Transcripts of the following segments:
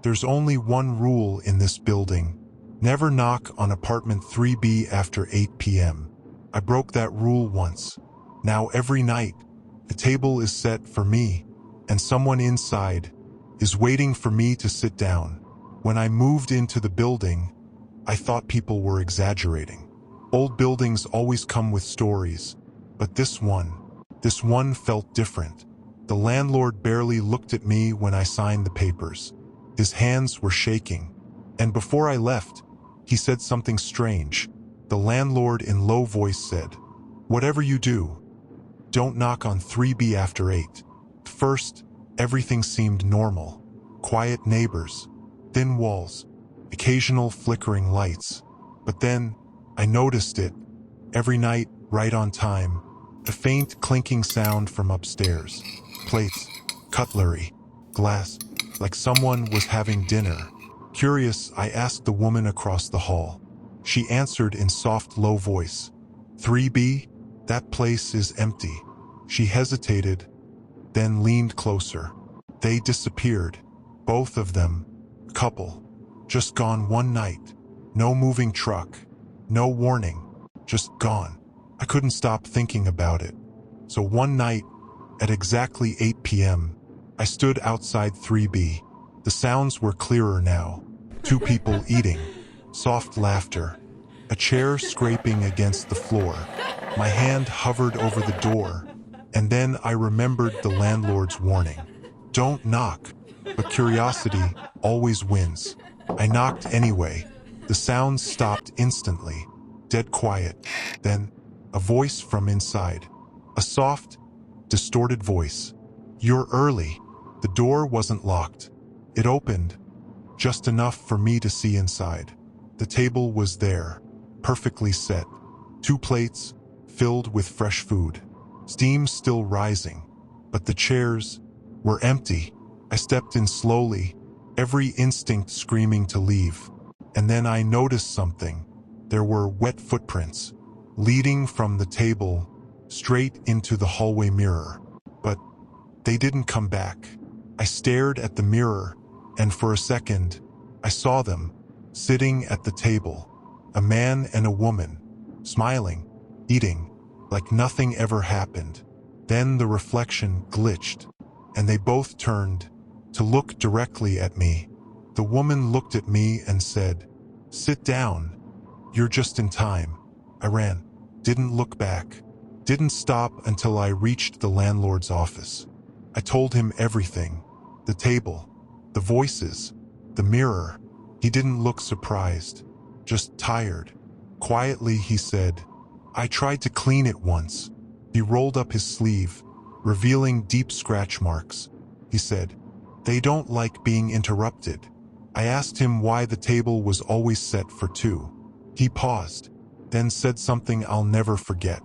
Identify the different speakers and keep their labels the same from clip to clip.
Speaker 1: There's only one rule in this building. Never knock on apartment 3B after 8 p.m. I broke that rule once. Now every night, a table is set for me, and someone inside is waiting for me to sit down. When I moved into the building, I thought people were exaggerating. Old buildings always come with stories, but this one felt different. The landlord barely looked at me when I signed the papers. His hands were shaking, and before I left, he said something strange. The landlord in low voice said, "Whatever you do, don't knock on 3B after 8. At first, everything seemed normal. Quiet neighbors, thin walls, occasional flickering lights. But then, I noticed it. Every night, right on time, a faint clinking sound from upstairs. Plates, cutlery, glass, like someone was having dinner. Curious, I asked the woman across the hall. She answered in soft, low voice, "3B? That place is empty." She hesitated, then leaned closer. They disappeared. Both of them. Couple. Just gone one night. No moving truck. No warning. Just gone. I couldn't stop thinking about it. So one night, at exactly 8 p.m., I stood outside 3B. The sounds were clearer now. 2 people eating. Soft laughter. A chair scraping against the floor. My hand hovered over the door, and then I remembered the landlord's warning. Don't knock, but curiosity always wins. I knocked anyway. The sounds stopped instantly. Dead quiet. Then, a voice from inside. A soft, distorted voice. "You're early." The door wasn't locked. It opened, just enough for me to see inside. The table was there, perfectly set. 2 plates, filled with fresh food. Steam still rising, but the chairs were empty. I stepped in slowly, every instinct screaming to leave. And then I noticed something. There were wet footprints, leading from the table straight into the hallway mirror. But they didn't come back. I stared at the mirror, and for a second, I saw them, sitting at the table. A man and a woman, smiling, eating, like nothing ever happened. Then the reflection glitched, and they both turned to look directly at me. The woman looked at me and said, "Sit down. You're just in time." I ran, didn't look back, didn't stop until I reached the landlord's office. I told him everything. The table, the voices, the mirror. He didn't look surprised, just tired. Quietly he said, "I tried to clean it once." He rolled up his sleeve, revealing deep scratch marks. He said, "They don't like being interrupted." I asked him why the table was always set for 2. He paused, then said something I'll never forget.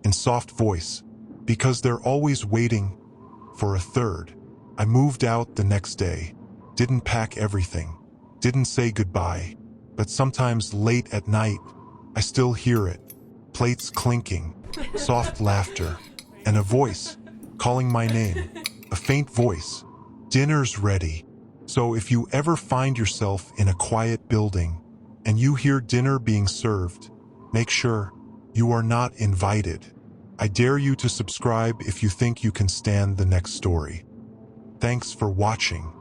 Speaker 1: In soft voice, "Because they're always waiting for a third." I moved out the next day, didn't pack everything, didn't say goodbye, but sometimes late at night, I still hear it. Plates clinking, soft laughter, and a voice calling my name, a faint voice. Dinner's ready. So if you ever find yourself in a quiet building and you hear dinner being served, make sure you are not invited. I dare you to subscribe if you think you can stand the next story. Thanks for watching.